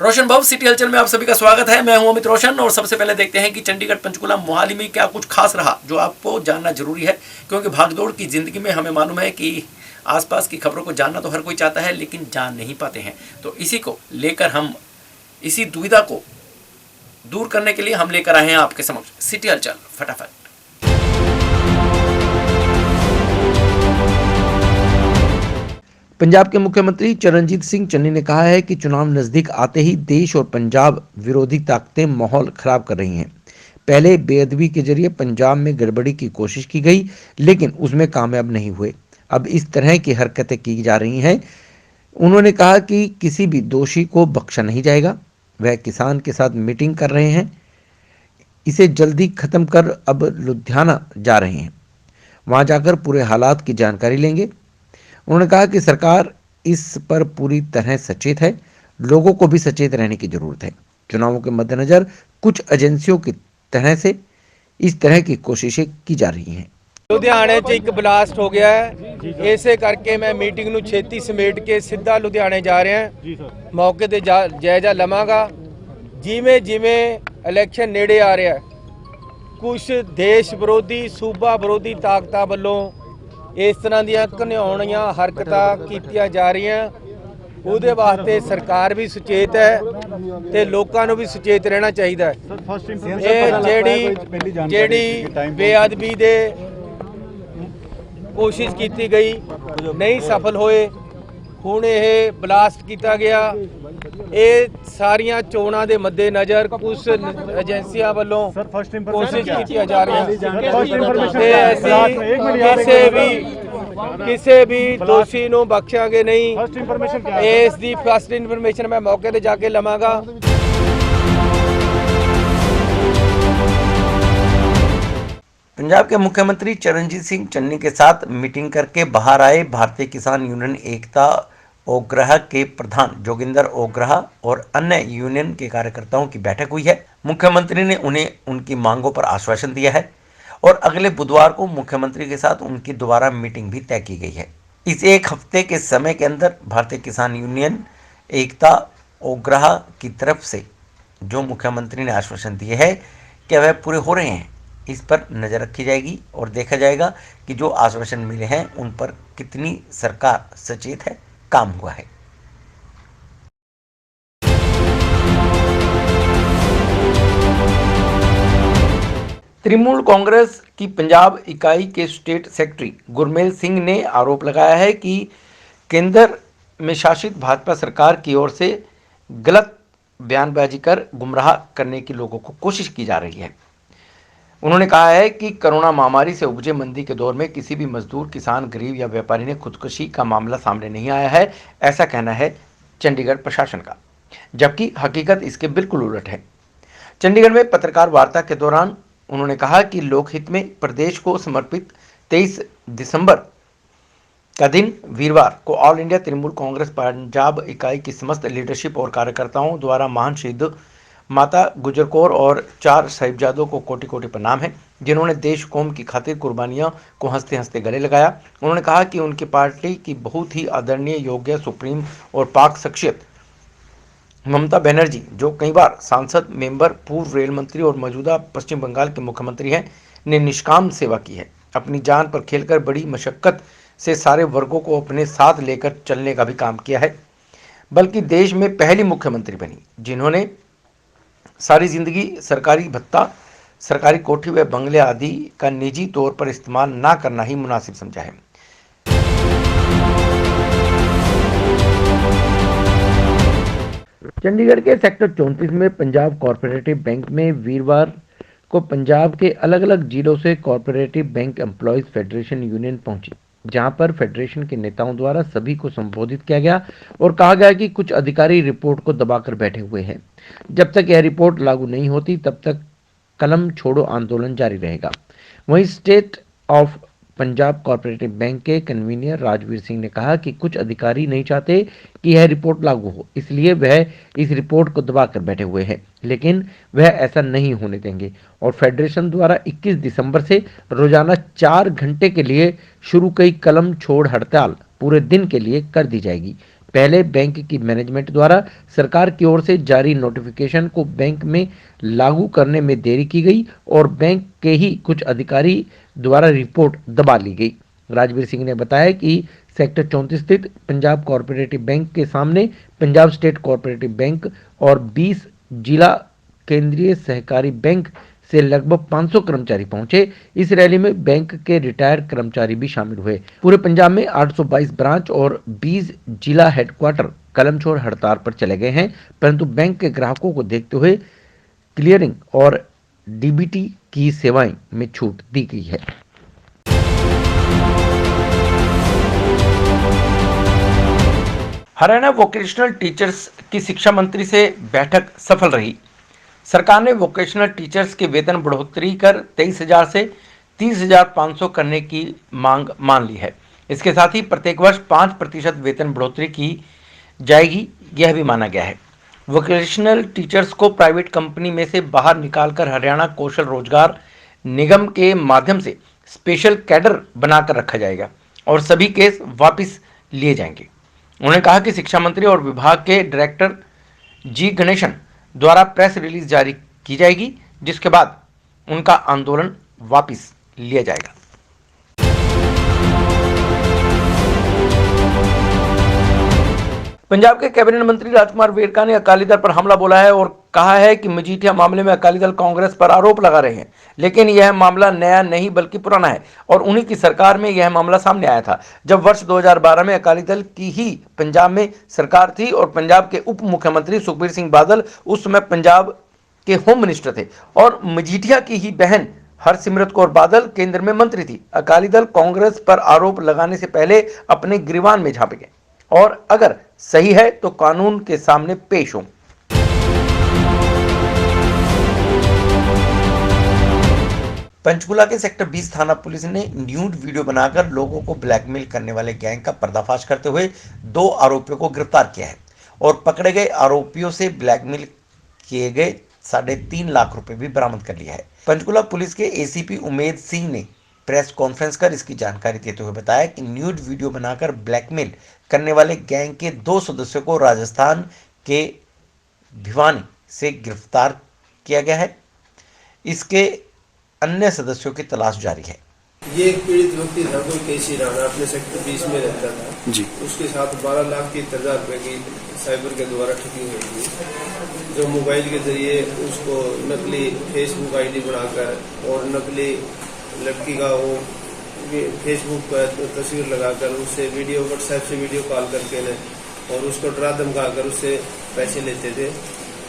रोशन बाबू city हलचल में आप सभी का स्वागत है। मैं हूं अमित रोशन और सबसे पहले देखते हैं कि चंडीगढ़ पंचकुला मोहाली में क्या कुछ खास रहा जो आपको जानना जरूरी है, क्योंकि भागदौड़ की जिंदगी में हमें मालूम है कि आसपास की खबरों को जानना तो हर कोई चाहता है, लेकिन जान नहीं पाते हैं। तो इसी को लेकर हम इसी दुविधा को दूर करने के लिए हम लेकर आए हैं आपके समक्ष सिटी हलचल फटाफट। पंजाब के मुख्यमंत्री चरणजीत सिंह चन्नी ने कहा है कि चुनाव नजदीक आते ही देश और पंजाब विरोधी ताकतें माहौल खराब कर रही हैं। पहले बेअदबी के जरिए पंजाब में गड़बड़ी की कोशिश की गई, लेकिन उसमें कामयाब नहीं हुए। अब इस तरह की हरकतें की जा रही हैं। उन्होंने कहा कि किसी भी दोषी को बख्शा नहीं जाएगा। वह किसान के साथ मीटिंग कर रहे हैं, इसे जल्दी खत्म कर अब लुधियाना जा रहे हैं। वहां जाकर पूरे हालात की जानकारी लेंगे। उन्होंने कहा कि सरकार इस पर पूरी तरह सचेत है, लोगों को भी सचेत रहने की जरूरत है। चुनावों के मद्देनजर कुछ एजेंसियों की तरह से इस तरह की कोशिशें की जा रही हैं। लुधियाने च एक ब्लास्ट हो गया है, इसे करके मैं मीटिंग ਨੂੰ ਛੇਤੀ ਸਮੇਟ ਕੇ ਸਿੱਧਾ ਲੁਧਿਆਣੇ ਜਾ ਰਿਹਾ ਹਾਂ। ਮੌਕੇ ਤੇ ਜਾਇਜ਼ਾ ਲਵਾਂਗਾ। ਜਿਵੇਂ ਜਿਵੇਂ ਇਲੈਕਸ਼ਨ ਨੇੜੇ ਆ ਰਿਹਾ, ਕੁਝ ਦੇਸ਼ ਵਿਰੋਧੀ ਸੂਬਾ ਵਿਰੋਧੀ ਤਾਕਤਾਂ ਵੱਲੋਂ ਇਸ ਤਰ੍ਹਾਂ ਦੀਆਂ ਘਿਨਾਉਣੀਆਂ ਹਰਕਤਾਂ ਕੀਤੀਆਂ ਜਾ ਰਹੀਆਂ। ਉਹਦੇ ਵਾਸਤੇ ਸਰਕਾਰ ਵੀ ਸੁਚੇਤ ਹੈ ਤੇ ਲੋਕਾਂ ਨੂੰ ਵੀ ਸੁਚੇਤ ਰਹਿਣਾ ਚਾਹੀਦਾ ਹੈ। ਇਹ ਜਿਹੜੀ ਬੇਅਦਬੀ ਦੇ कोशिश की गई नहीं सफल होए, हुण यह ब्लास्ट किया गया। ये सारिया चोणों के मद्देनज़र कुछ एजेंसियां वालों कोशिश की जा रही किसी भी दोषी को बख्शांगे नहीं। इसकी फर्स्ट इन्फॉर्मेशन मैं मौके पर जाके लवांगा। पंजाब के मुख्यमंत्री चरणजीत सिंह चन्नी के साथ मीटिंग करके बाहर आए भारतीय किसान यूनियन एकता ओग्रह के प्रधान जोगिंदर ओग्रह और अन्य यूनियन के कार्यकर्ताओं की बैठक हुई है। मुख्यमंत्री ने उन्हें उनकी मांगों पर आश्वासन दिया है और अगले बुधवार को मुख्यमंत्री के साथ उनकी दोबारा मीटिंग भी तय की गई है। इस एक हफ्ते के समय के अंदर भारतीय किसान यूनियन एकता ओग्रह की तरफ से जो मुख्यमंत्री ने आश्वासन दिए है कि वह पूरे हो रहे हैं, इस पर नज़र रखी जाएगी और देखा जाएगा कि जो आश्वासन मिले हैं उन पर कितनी सरकार सचेत है, काम हुआ है। तृणमूल कांग्रेस की पंजाब इकाई के स्टेट सेक्रेटरी गुरमेल सिंह ने आरोप लगाया है कि केंद्र में शासित भाजपा सरकार की ओर से गलत बयानबाजी कर गुमराह करने की लोगों को कोशिश की जा रही है। उन्होंने कहा है कि कोरोना महामारी से उपजे मंदी के दौर में किसी भी मजदूर, किसान, गरीब या व्यापारी ने खुदकुशी का मामला सामने नहीं आया है, ऐसा कहना है चंडीगढ़ प्रशासन का, जबकि हकीकत इसके बिल्कुल उलट है। चंडीगढ़ में पत्रकार वार्ता के दौरान उन्होंने कहा कि लोकहित में प्रदेश को समर्पित 23 दिसंबर का दिन वीरवार को ऑल इंडिया तृणमूल कांग्रेस पंजाब इकाई की समस्त लीडरशिप और कार्यकर्ताओं द्वारा महान शहीद माता गुजर कौर और 4 साहिबजादों को कोटि कोटि प्रणाम है, जिन्होंने देश कौम की खातिर कुर्बानियों को हंसते हंसते गले लगाया। उन्होंने कहा कि उनकी पार्टी की बहुत ही आदरणीय, योग्य, सुप्रीम और पाक शख्सियत ममता बनर्जी, जो कई बार सांसद, मेंबर, पूर्व रेल मंत्री और मौजूदा पश्चिम बंगाल के मुख्यमंत्री हैं, ने निष्काम सेवा की है। अपनी जान पर खेलकर बड़ी मशक्कत से सारे वर्गों को अपने साथ लेकर चलने का भी काम किया है। बल्कि देश में पहली मुख्यमंत्री बनी जिन्होंने सारी जिंदगी सरकारी भत्ता, सरकारी कोठी व बंगले आदि का निजी तौर पर इस्तेमाल ना करना ही मुनासिब समझा है। चंडीगढ़ के सेक्टर 34 में पंजाब कॉर्पोरेटिव बैंक में वीरवार को पंजाब के अलग अलग जिलों से corporative bank employees federation union पहुंची, जहां पर फेडरेशन के नेताओं द्वारा सभी को संबोधित किया गया और कहा गया कि कुछ अधिकारी रिपोर्ट को दबाकर बैठे हुए हैं। जब तक यह रिपोर्ट लागू नहीं होती तब तक कलम छोड़ो आंदोलन जारी रहेगा। वहीं state of Punjab corporative bank के कन्वीनर राजवीर सिंह ने कहा कि कुछ अधिकारी नहीं चाहते कि यह रिपोर्ट लागू हो, इसलिए वह इस रिपोर्ट को दबाकर बैठे हुए हैं, लेकिन वह ऐसा नहीं होने देंगे और फेडरेशन द्वारा 21 दिसंबर से रोजाना 4 घंटे के लिए शुरू कई कलम छोड़ हड़ताल पूरे दिन के लिए कर दी जाएगी। पहले बैंक की मैनेजमेंट द्वारा सरकार की ओर से जारी नोटिफिकेशन को बैंक में लागू करने में देरी की गई और बैंक के ही कुछ अधिकारी द्वारा रिपोर्ट दबा ली गई। राजवीर सिंह ने बताया कि सेक्टर 34 स्थित पंजाब कोऑपरेटिव बैंक के सामने पंजाब स्टेट कोऑपरेटिव बैंक और 20 जिला केंद्रीय सहकारी बैंक से लगभग 500 कर्मचारी पहुंचे। इस रैली में बैंक के रिटायर्ड कर्मचारी भी शामिल हुए। पूरे पंजाब में 822 ब्रांच और 20 जिला हेडक्वार्टर कलम छोड़ हड़ताल पर चले गए हैं, परंतु बैंक के ग्राहकों को देखते हुए क्लियरिंग और डीबीटी की सेवाएं में छूट दी गई है। हरियाणा वोकेशनल टीचर्स की शिक्षा मंत्री से बैठक सफल रही। सरकार ने वोकेशनल टीचर्स के वेतन बढ़ोतरी कर 23,000 से 30,500 करने की मांग मान ली है। इसके साथ ही प्रत्येक वर्ष 5% वेतन बढ़ोतरी की जाएगी, यह भी माना गया है। वोकेशनल टीचर्स को प्राइवेट कंपनी में से बाहर निकालकर हरियाणा कौशल रोजगार निगम के माध्यम से स्पेशल कैडर बनाकर रखा जाएगा और सभी केस वापस लिए जाएंगे। उन्होंने कहा कि शिक्षा मंत्री और विभाग के डायरेक्टर जी गणेशन द्वारा प्रेस रिलीज जारी की जाएगी, जिसके बाद उनका आंदोलन वापस लिया जाएगा। पंजाब के कैबिनेट मंत्री राजकुमार वेरका ने अकाली दल पर हमला बोला है और कहा है कि मजीठिया मामले में अकाली दल कांग्रेस पर आरोप लगा रहे हैं, लेकिन यह मामला नया नहीं बल्कि पुराना है और उन्हीं की सरकार में यह मामला सामने आया था जब वर्ष 2012 में अकाली दल की ही पंजाब में सरकार थी और पंजाब के उप मुख्यमंत्री सुखबीर सिंह बादल उस समय पंजाब के होम मिनिस्टर थे और मजीठिया की ही बहन हरसिमरत कौर बादल केंद्र में मंत्री थी। अकाली दल कांग्रेस पर आरोप लगाने से पहले अपने गिरबान में झांपेंगे और अगर सही है तो कानून के सामने पेश हों। पंचकुला के सेक्टर 20 थाना पुलिस ने न्यूड वीडियो बनाकर लोगों को ब्लैकमेल करने वाले गैंग का पर्दाफाश करते हुए 2 आरोपियों को गिरफ्तार किया है और पकड़े गए आरोपियों से ब्लैकमेल किए गए 3.5 लाख रुपए भी बरामद कर लिया है। पंचकुला पुलिस के एसीपी उमेद सिंह ने प्रेस कॉन्फ्रेंस कर इसकी जानकारी देते हुए बताया कि न्यूड वीडियो बनाकर ब्लैकमेल करने वाले गैंग के 2 सदस्यों को राजस्थान के भिवानी से गिरफ्तार किया गया है। इसके अन्य सदस्यों की तलाश जारी है। ये एक पीड़ित व्यक्ति था, कोई केसी राणा, अपने सेक्टर 20 में रहता था जी। उसके साथ 12,30,000 रुपए की साइबर के द्वारा ठगी हुई थी, जो मोबाइल के जरिए उसको नकली फेसबुक आईडी बनाकर और नकली लड़की का वो फेसबुक पर तस्वीर लगाकर उससे वीडियो व्हाट्सएप से वीडियो कॉल करके और उसको डरा धमका कर उससे पैसे लेते थे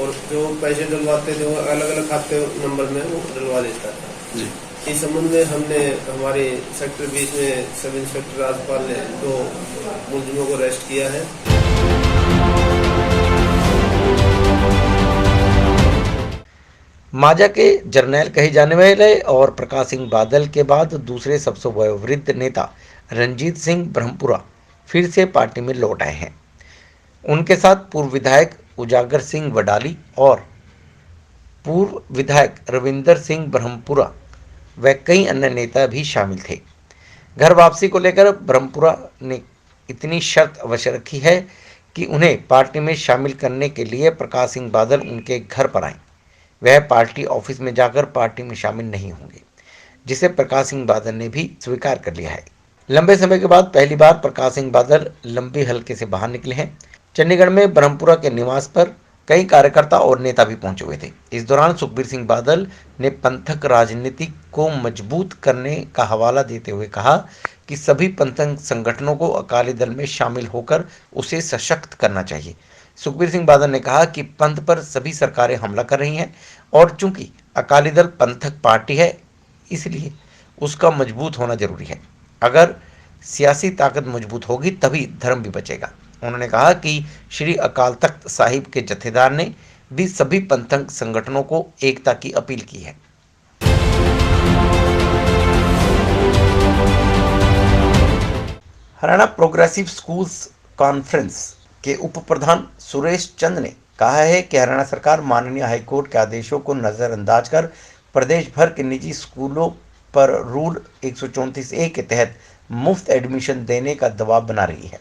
और जो पैसे डलवाते थे वो अलग अलग खाते नंबर में वो डलवा देता था जी। इस संबंध में हमने हमारे सेक्टर 20 में सब इंस्पेक्टर राजपाल ने 2 मुलजिमों को अरेस्ट किया है। माजा के जर्नैल कहे जाने वाले और प्रकाश सिंह बादल के बाद दूसरे सबसे वयोवृद्ध नेता रंजीत सिंह ब्रह्मपुरा फिर से पार्टी में लौट आए हैं। उनके साथ पूर्व विधायक उजागर सिंह वडाली और पूर्व विधायक रविंदर सिंह ब्रह्मपुरा व कई अन्य नेता भी शामिल थे। घर वापसी को लेकर ब्रह्मपुरा ने इतनी शर्त अवश्य रखी है कि उन्हें पार्टी में शामिल करने के लिए प्रकाश सिंह बादल उनके घर पर आए। वह पार्टी ऑफिस में जाकर पार्टी में शामिल नहीं होंगे, जिसे प्रकाश सिंह बादल ने भी स्वीकार कर लिया है। लंबे समय के बाद पहली बार प्रकाश सिंह बादल लंबे हलके से बाहर निकले हैं। चंडीगढ़ में ब्रह्मपुरा के निवास पर कई कार्यकर्ता और नेता भी पहुंचे हुए थे। इस दौरान सुखबीर सिंह बादल ने पंथक राजनीति को मजबूत करने का हवाला देते हुए कहा कि सभी पंथक संगठनों को अकाली दल में शामिल होकर उसे सशक्त करना चाहिए। सुखबीर सिंह बादल ने कहा कि पंथ पर सभी सरकारें हमला कर रही हैं और चूंकि अकाली दल पंथक पार्टी है, इसलिए उसका मजबूत होना जरूरी है। अगर सियासी ताकत मजबूत होगी तभी धर्म भी बचेगा। उन्होंने कहा कि श्री अकाल तख्त साहिब के जत्थेदार ने भी सभी पंथक संगठनों को एकता की अपील की है। हरियाणा प्रोग्रेसिव स्कूल्स कॉन्फ्रेंस के उप प्रधान सुरेश चंद ने कहा है कि हरियाणा सरकार माननीय हाईकोर्ट के आदेशों को नजरअंदाज कर प्रदेश भर के निजी स्कूलों पर रूल 134A के तहत मुफ्त एडमिशन देने का दबाव बना रही है।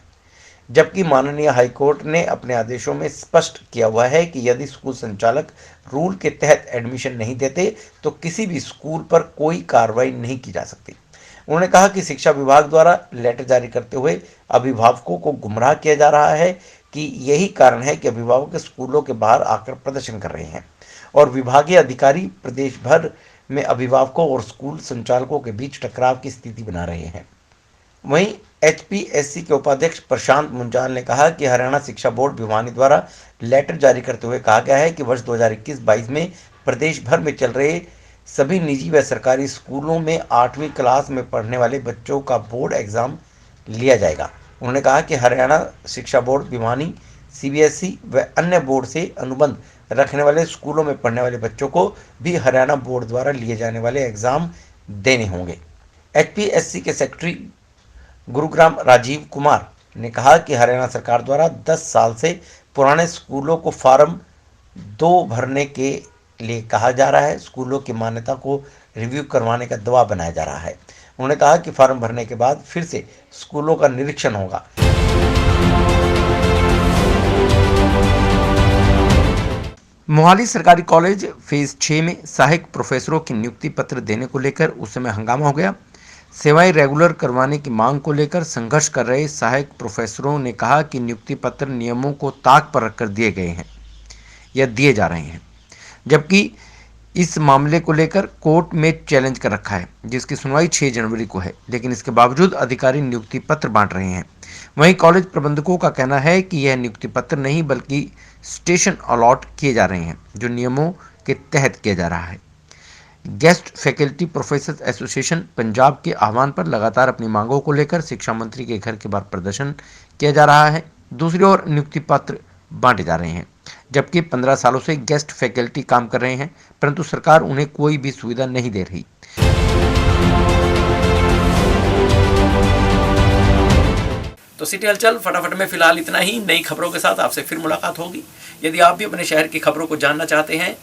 जबकि माननीय हाईकोर्ट ने अपने आदेशों में स्पष्ट किया हुआ है कि यदि स्कूल संचालक रूल के तहत एडमिशन नहीं देते तो किसी भी स्कूल पर कोई कार्रवाई नहीं की जा सकती। उन्होंने कहा कि शिक्षा विभाग द्वारा लेटर जारी करते हुए अभिभावकों को गुमराह किया जा रहा है कि यही कारण है कि अभिभावक स्कूलों के बाहर आकर प्रदर्शन कर रहे हैं और विभागीय अधिकारी प्रदेश भर में अभिभावकों और स्कूल संचालकों के बीच टकराव की स्थिति बना रहे हैं। वहीं एचपीएससी के उपाध्यक्ष प्रशांत मुंजाल ने कहा कि हरियाणा शिक्षा बोर्ड भिवानी द्वारा लेटर जारी करते हुए कहा गया है कि वर्ष 2021-22 में प्रदेश भर में चल रहे सभी निजी व सरकारी स्कूलों में 8वीं क्लास में पढ़ने वाले बच्चों का बोर्ड एग्जाम लिया जाएगा। उन्होंने कहा कि हरियाणा शिक्षा बोर्ड भिवानी सीबीएसई व अन्य बोर्ड से अनुबंध रखने वाले स्कूलों में पढ़ने वाले बच्चों को भी हरियाणा बोर्ड द्वारा लिए जाने वाले एग्जाम देने होंगे। एचपीएससी के सेक्रेटरी गुरुग्राम राजीव कुमार ने कहा कि हरियाणा सरकार द्वारा 10 साल से पुराने स्कूलों को फार्म 2 भरने के लिए कहा जा रहा है। स्कूलों की मान्यता को रिव्यू करवाने का दबाव बनाया जा रहा है। उन्होंने कहा कि फार्म भरने के बाद फिर से स्कूलों का निरीक्षण होगा। मोहाली सरकारी कॉलेज फेज 6 में सहायक प्रोफेसरों की नियुक्ति पत्र देने को लेकर उस समय हंगामा हो गया। सेवाएं रेगुलर करवाने की मांग को लेकर संघर्ष कर रहे सहायक प्रोफेसरों ने कहा कि नियुक्ति पत्र नियमों को ताक पर रखकर दिए गए हैं या दिए जा रहे हैं, जबकि इस मामले को लेकर कोर्ट में चैलेंज कर रखा है, जिसकी सुनवाई 6 जनवरी को है, लेकिन इसके बावजूद अधिकारी नियुक्ति पत्र बांट रहे हैं। वहीं कॉलेज प्रबंधकों का कहना है कि यह नियुक्ति पत्र नहीं बल्कि स्टेशन अलॉट किए जा रहे हैं, जो नियमों के तहत किया जा रहा है। Guest faculty professors association Punjab के आह्वान पर लगातार अपनी मांगों को लेकर शिक्षा मंत्री के घर के बाहर प्रदर्शन किया जा रहा है। दूसरी ओर नियुक्ति पत्र बांटे जा रहे हैं, जबकि 15 सालों से गेस्ट फैकल्टी काम कर रहे हैं, परंतु सरकार उन्हें कोई भी सुविधा नहीं दे रही। तो सिटी हलचल फटाफट में फिलहाल इतना ही। नई खबरों के साथ आपसे फिर मुलाकात होगी। यदि आप भी अपने शहर की खबरों को जानना चाहते हैं,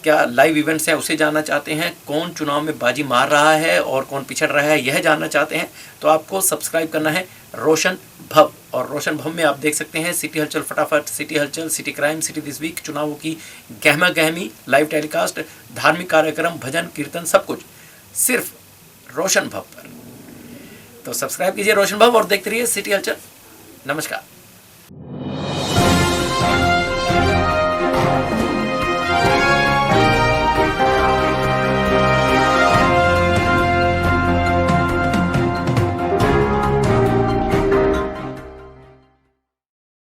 क्या लाइव इवेंट्स हैं उसे जानना चाहते हैं, कौन चुनाव में बाजी मार रहा है और कौन पिछड़ रहा है यह जानना चाहते हैं, तो आपको सब्सक्राइब करना है रोशन भव। और रोशन भव में आप देख सकते हैं सिटी हलचल फटाफट, सिटी हलचल, city crime, city this week, चुनावों की गहमा गहमी, लाइव टेलीकास्ट, धार्मिक कार्यक्रम, भजन कीर्तन, सब कुछ सिर्फ रोशन भव पर। तो सब्सक्राइब कीजिए रोशन भव और देखते रहिए सिटी हलचल। नमस्कार।